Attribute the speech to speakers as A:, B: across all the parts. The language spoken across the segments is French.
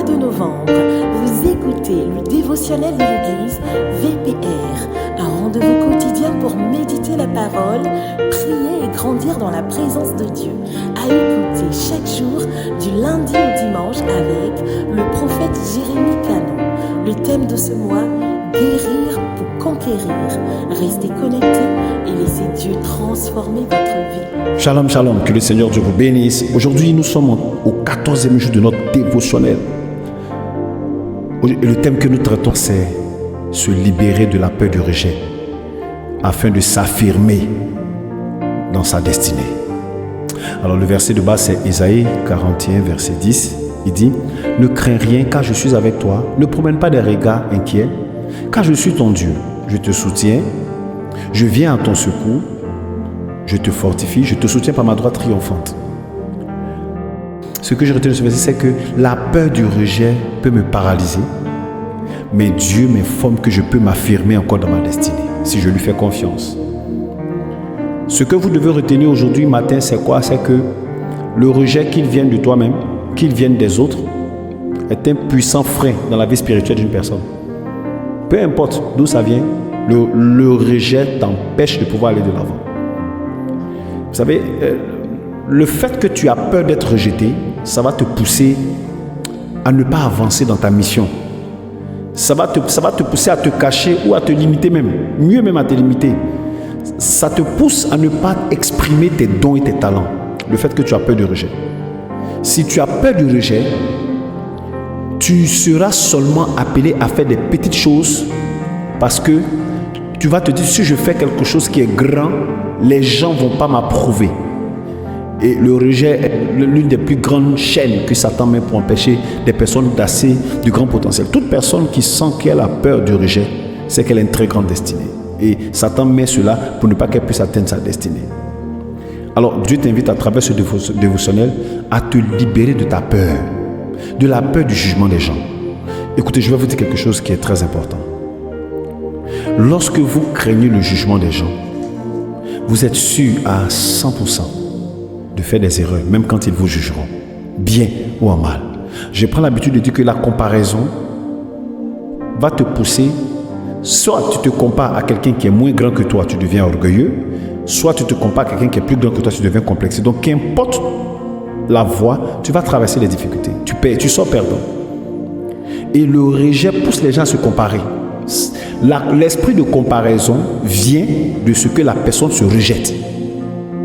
A: de novembre, vous écoutez le dévotionnel de l'Église VPR, un rendez-vous quotidien pour méditer la parole, prier et grandir dans la présence de Dieu. À écouter chaque jour, du lundi au dimanche avec le prophète Jérémie Canon. Le thème de ce mois, guérir pour conquérir. Restez connectés et laissez Dieu transformer votre vie.
B: Shalom, shalom, que le Seigneur Dieu vous bénisse. Aujourd'hui, nous sommes au 14e jour de notre dévotionnel. Et le thème que nous traitons, c'est se libérer de la peur du rejet, afin de s'affirmer dans sa destinée. Alors le verset de base, c'est Ésaïe 41, verset 10. Il dit, « Ne crains rien, car je suis avec toi. Ne promène pas des regards inquiets, car je suis ton Dieu. Je te soutiens, je viens à ton secours, je te fortifie, je te soutiens par ma droite triomphante. » Ce que je retiens de ce verset, c'est que la peur du rejet peut me paralyser, mais Dieu m'informe que je peux m'affirmer encore dans ma destinée, si je lui fais confiance. Ce que vous devez retenir aujourd'hui matin, c'est quoi? C'est que le rejet, qu'il vienne de toi-même, qu'il vienne des autres, est un puissant frein dans la vie spirituelle d'une personne. Peu importe d'où ça vient, le rejet t'empêche de pouvoir aller de l'avant. Vous savez, le fait que tu as peur d'être rejeté, ça va te pousser à ne pas avancer dans ta mission. Ça va te pousser à te cacher ou à te limiter même. Mieux même à te limiter. Ça te pousse à ne pas exprimer tes dons et tes talents. Le fait que tu as peur du rejet. Si tu as peur du rejet, tu seras seulement appelé à faire des petites choses parce que tu vas te dire, si je fais quelque chose qui est grand, les gens ne vont pas m'approuver. Et le rejet est l'une des plus grandes chaînes que Satan met pour empêcher des personnes de grand potentiel. Toute personne qui sent qu'elle a peur du rejet, c'est qu'elle a une très grande destinée. Et Satan met cela pour ne pas qu'elle puisse atteindre sa destinée. Alors Dieu t'invite à travers ce dévotionnel à te libérer de ta peur, de la peur du jugement des gens. Écoutez, je vais vous dire quelque chose qui est très important. Lorsque vous craignez le jugement des gens, vous êtes sûr à 100% de faire des erreurs, même quand ils vous jugeront, bien ou en mal. Je prends l'habitude de dire que la comparaison va te pousser, soit tu te compares à quelqu'un qui est moins grand que toi, tu deviens orgueilleux, soit tu te compares à quelqu'un qui est plus grand que toi, tu deviens complexé. Donc, qu'importe la voie, tu vas traverser les difficultés. Tu sors perdant. Et le rejet pousse les gens à se comparer. L'esprit de comparaison vient de ce que la personne se rejette.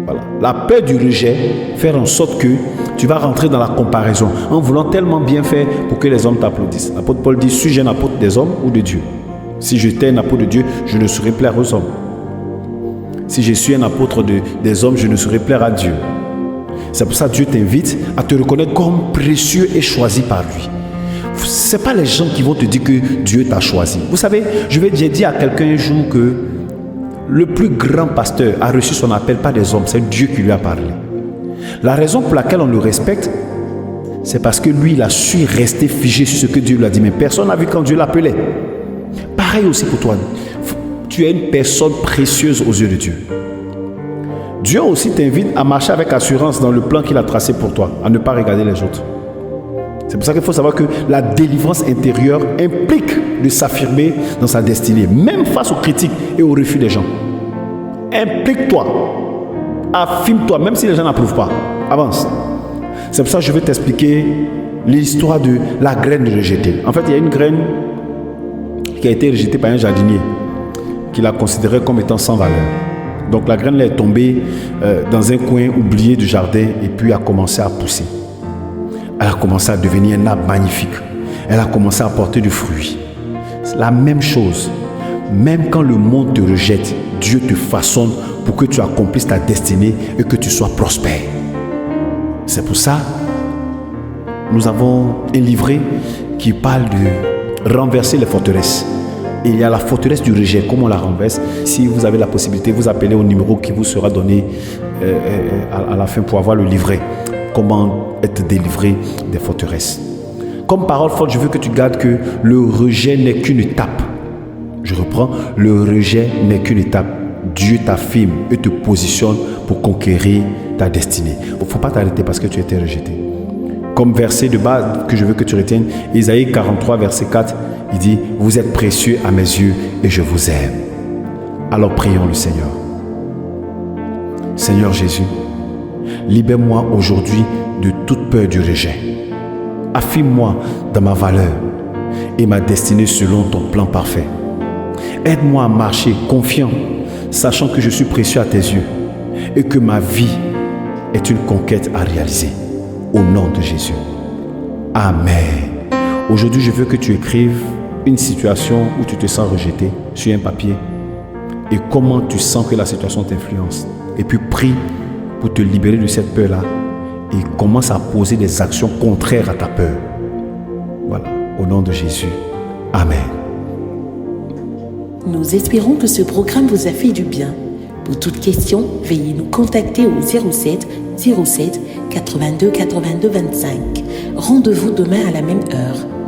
B: Voilà. La peur du rejet fait en sorte que tu vas rentrer dans la comparaison en voulant tellement bien faire pour que les hommes t'applaudissent. L'apôtre Paul dit, suis-je un apôtre des hommes ou de Dieu? Si j'étais un apôtre de Dieu, je ne saurais plaire aux hommes. Si je suis un apôtre des hommes, je ne saurais plaire à Dieu. C'est pour ça que Dieu t'invite à te reconnaître comme précieux et choisi par lui. Ce n'est pas les gens qui vont te dire que Dieu t'a choisi. Vous savez, j'ai dit à quelqu'un un jour que le plus grand pasteur a reçu son appel pas des hommes, c'est Dieu qui lui a parlé. La raison pour laquelle on le respecte, c'est parce que lui, il a su rester figé sur ce que Dieu lui a dit. Mais personne n'a vu quand Dieu l'appelait. Pareil aussi pour toi. Tu es une personne précieuse aux yeux de Dieu. Dieu aussi t'invite à marcher avec assurance dans le plan qu'il a tracé pour toi, à ne pas regarder les autres. C'est pour ça qu'il faut savoir que la délivrance intérieure implique de s'affirmer dans sa destinée, même face aux critiques et aux refus des gens. Implique-toi, affirme-toi, même si les gens n'approuvent pas. Avance. C'est pour ça que je vais t'expliquer l'histoire de la graine rejetée. En fait, il y a une graine qui a été rejetée par un jardinier qui l'a considérée comme étant sans valeur. Donc la graine est tombée dans un coin oublié du jardin et puis a commencé à pousser. Elle a commencé à devenir un arbre magnifique. Elle a commencé à porter du fruit. C'est la même chose. Même quand le monde te rejette, Dieu te façonne pour que tu accomplisses ta destinée et que tu sois prospère. C'est pour ça nous avons un livret qui parle de renverser les forteresses. Et il y a la forteresse du rejet, comment on la renverse. Si vous avez la possibilité, vous appelez au numéro qui vous sera donné à la fin pour avoir le livret. Comment être délivré des forteresses. Comme parole forte, je veux que tu gardes que le rejet n'est qu'une étape. Je reprends, le rejet n'est qu'une étape. Dieu t'affirme et te positionne pour conquérir ta destinée. Il ne faut pas t'arrêter parce que tu as été rejeté. comme verset de base que je veux que tu retiennes, Isaïe 43, verset 4, il dit, vous êtes précieux à mes yeux et je vous aime. Alors prions le Seigneur. Seigneur Jésus, libère-moi aujourd'hui de toute peur du rejet. Affirme-moi dans ma valeur et ma destinée selon ton plan parfait. Aide-moi à marcher confiant, sachant que je suis précieux à tes yeux et que ma vie est une conquête à réaliser. Au nom de Jésus. Amen. Aujourd'hui, je veux que tu écrives une situation où tu te sens rejeté sur un papier et comment tu sens que la situation t'influence. Et puis prie pour te libérer de cette peur-là et commence à poser des actions contraires à ta peur. Voilà. Au nom de Jésus. Amen.
A: Nous espérons que ce programme vous a fait du bien. Pour toute question, veuillez nous contacter au 07 82 82 25. Rendez-vous demain à la même heure.